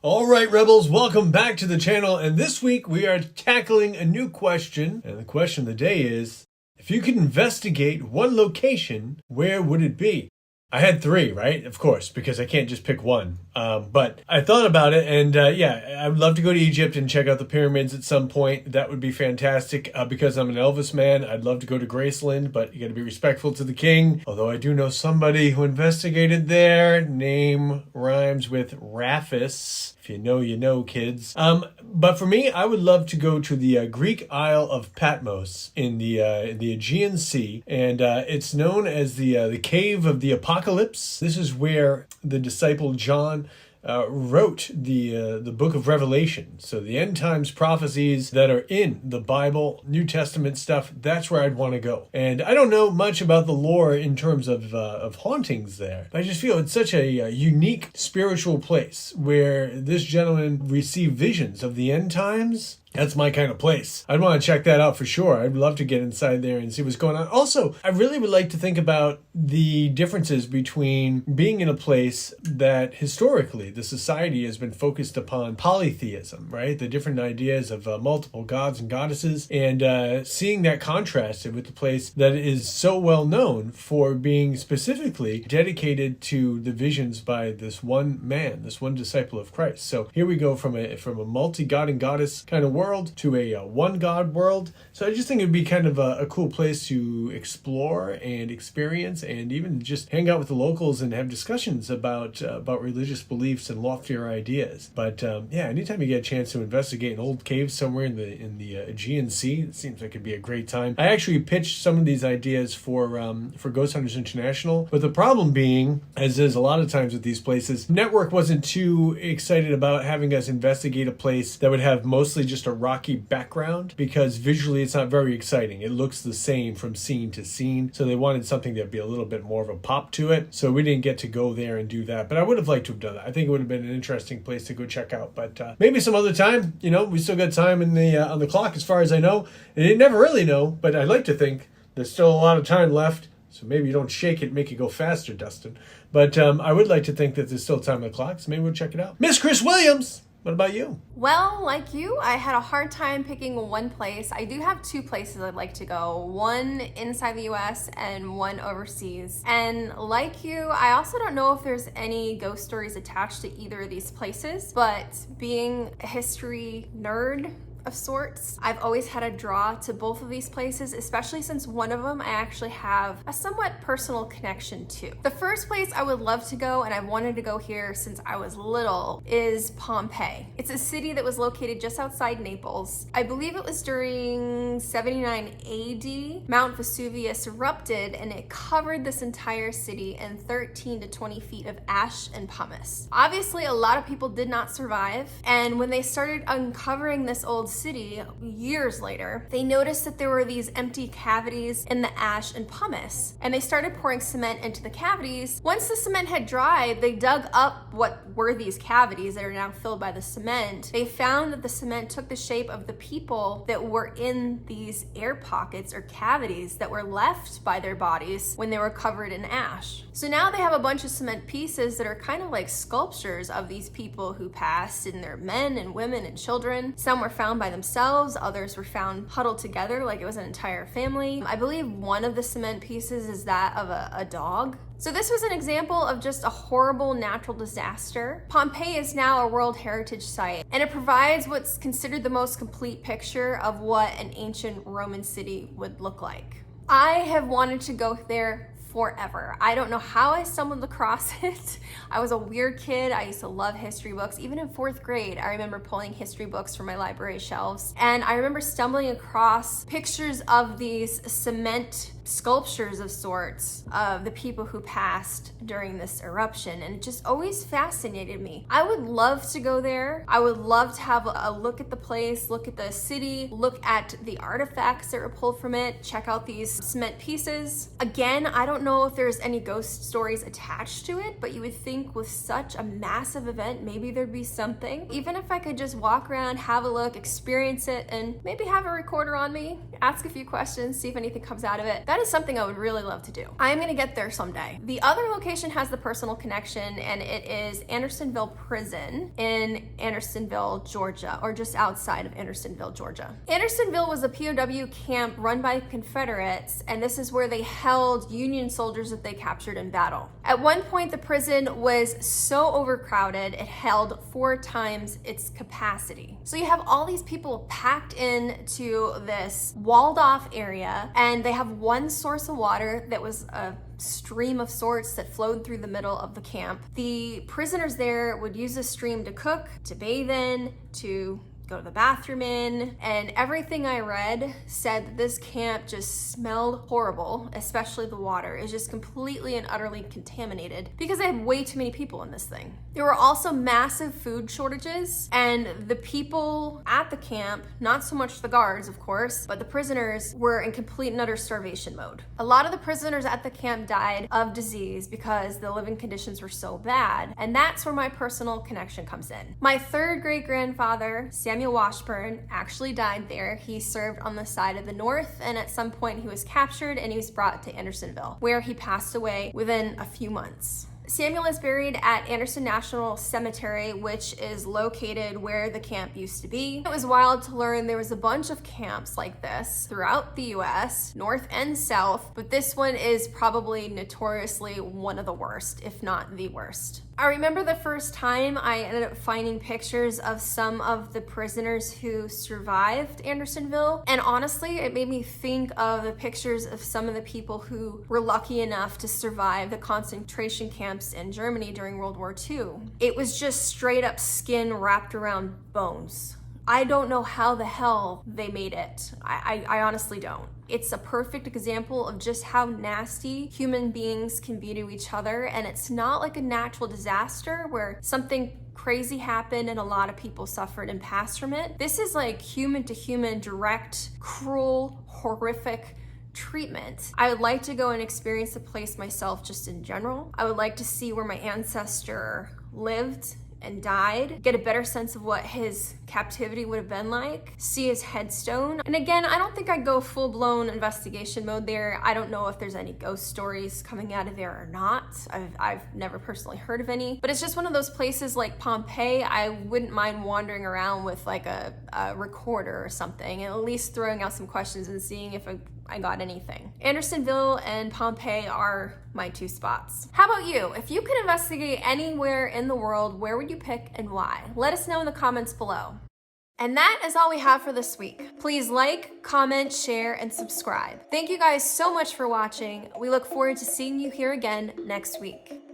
All right, Rebels, welcome back to the channel. And this week we are tackling a new question. And the question of the day is, if you could investigate one location, where would it be? I had three, right? Of course, because I can't just pick one. But I thought about it, and yeah, I would love to go to Egypt and check out the pyramids at some point. That would be fantastic. Because I'm an Elvis man, I'd love to go to Graceland, but you got to be respectful to the king. Although I do know somebody who investigated there. Name rhymes with Raphis. If you know, you know, kids. But for me, I would love to go to the Greek Isle of Patmos in the Aegean Sea, and it's known as the Cave of the Apocalypse. This is where the disciple John wrote the book of Revelation. So the end times prophecies that are in the Bible, New Testament stuff, that's where I'd want to go. And I don't know much about the lore in terms of hauntings there, but I just feel it's such a unique spiritual place where this gentleman received visions of the end times. That's my kind of place. I'd want to check that out for sure. I'd love to get inside there and see what's going on. Also, I really would like to think about the differences between being in a place that historically the society has been focused upon polytheism, right? The different ideas of multiple gods and goddesses, and seeing that contrasted with the place that is so well known for being specifically dedicated to the visions by this one man, this one disciple of Christ. So here we go from a multi-god and goddess kind of world to a one God world. So I just think it'd be kind of a cool place to explore and experience, and even just hang out with the locals and have discussions about religious beliefs and loftier ideas. But yeah, anytime you get a chance to investigate an old cave somewhere in the Aegean Sea, it seems like it'd be a great time. I actually pitched some of these ideas for Ghost Hunters International, but the problem being, as is a lot of times with these places, Network wasn't too excited about having us investigate a place that would have mostly just a rocky background, because visually it's not very exciting. It looks the same from scene to scene, so they wanted something that'd be a little bit more of a pop to it. So we didn't get to go there and do that, but I would have liked to have done that. I think it would have been an interesting place to go check out, but maybe some other time. You know, we still got time in the on the clock as far as I know, and you never really know, but I like to think there's still a lot of time left. So maybe you don't shake it, make it go faster, Dustin. But I would like to think that there's still time on the clock, so maybe we'll check it out. Miss Kris Williams, what about you? Well, like you, I had a hard time picking one place. I do have two places I'd like to go, one inside the US and one overseas. And like you, I also don't know if there's any ghost stories attached to either of these places, but being a history nerd of sorts, I've always had a draw to both of these places, especially since one of them I actually have a somewhat personal connection to. The first place I would love to go, and I've wanted to go here since I was little, is Pompei. It's a city that was located just outside Naples. I believe it was during 79 AD. Mount Vesuvius erupted and it covered this entire city in 13 to 20 feet of ash and pumice. Obviously, a lot of people did not survive, and when they started uncovering this old city years later, they noticed that there were these empty cavities in the ash and pumice, and they started pouring cement into the cavities. Once the cement had dried, they dug up what were these cavities that are now filled by the cement. They found that the cement took the shape of the people that were in these air pockets or cavities that were left by their bodies when they were covered in ash. So now they have a bunch of cement pieces that are kind of like sculptures of these people who passed, and they're men and women and children. Some were found by themselves, others were found huddled together like it was an entire family. I believe one of the cement pieces is that of a dog. So this was an example of just a horrible natural disaster. Pompei is now a World Heritage Site, and it provides what's considered the most complete picture of what an ancient Roman city would look like. I have wanted to go there forever. I don't know how I stumbled across it. I was a weird kid. I used to love history books. Even in 4th grade, I remember pulling history books from my library shelves. And I remember stumbling across pictures of these cement sculptures of sorts of the people who passed during this eruption, and it just always fascinated me. I would love to go there. I would love to have a look at the place, look at the city, look at the artifacts that were pulled from it, check out these cement pieces. Again, I don't know if there's any ghost stories attached to it, but you would think with such a massive event, maybe there'd be something. Even if I could just walk around, have a look, experience it, and maybe have a recorder on me, ask a few questions, see if anything comes out of it. That is something I would really love to do. I am gonna get there someday. The other location has the personal connection, and it is Andersonville Prison in Andersonville, Georgia, or just outside of Andersonville, Georgia. Andersonville was a POW camp run by Confederates, and this is where they held Union soldiers that they captured in battle. At one point, the prison was so overcrowded, it held 4 times its capacity. So you have all these people packed into this walled off area, and they have one source of water that was a stream of sorts that flowed through the middle of the camp. The prisoners there would use this stream to cook, to bathe in, to go to the bathroom in, and everything I read said that this camp just smelled horrible, especially the water. It was just completely and utterly contaminated because they had way too many people in this thing. There were also massive food shortages, and the people at the camp, not so much the guards, of course, but the prisoners were in complete and utter starvation mode. A lot of the prisoners at the camp died of disease because the living conditions were so bad, and that's where my personal connection comes in. My 3rd great-grandfather, Samuel Washburn, actually died there. He served on the side of the North, and at some point he was captured and he was brought to Andersonville, where he passed away within a few months. Samuel is buried at Anderson National Cemetery, which is located where the camp used to be. It was wild to learn there was a bunch of camps like this throughout the US, North and South, but this one is probably notoriously one of the worst, if not the worst. I remember the first time I ended up finding pictures of some of the prisoners who survived Andersonville, and honestly, it made me think of the pictures of some of the people who were lucky enough to survive the concentration camps in Germany during World War II. It was just straight up skin wrapped around bones. I don't know how the hell they made it. I honestly don't. It's a perfect example of just how nasty human beings can be to each other, and it's not like a natural disaster where something crazy happened and a lot of people suffered and passed from it. This is like human to human, direct, cruel, horrific treatment. I would like to go and experience the place myself just in general. I would like to see where my ancestor lived and died, get a better sense of what his captivity would have been like, see his headstone. And again, I don't think I'd go full-blown investigation mode there. I don't know if there's any ghost stories coming out of there or not. I've never personally heard of any, but it's just one of those places like Pompei. I wouldn't mind wandering around with like a recorder or something, and at least throwing out some questions and seeing if I got anything. Andersonville and Pompei are my 2 spots. How about you? If you could investigate anywhere in the world, where would you pick and why? Let us know in the comments below. And that is all we have for this week. Please like, comment, share, and subscribe. Thank you guys so much for watching. We look forward to seeing you here again next week.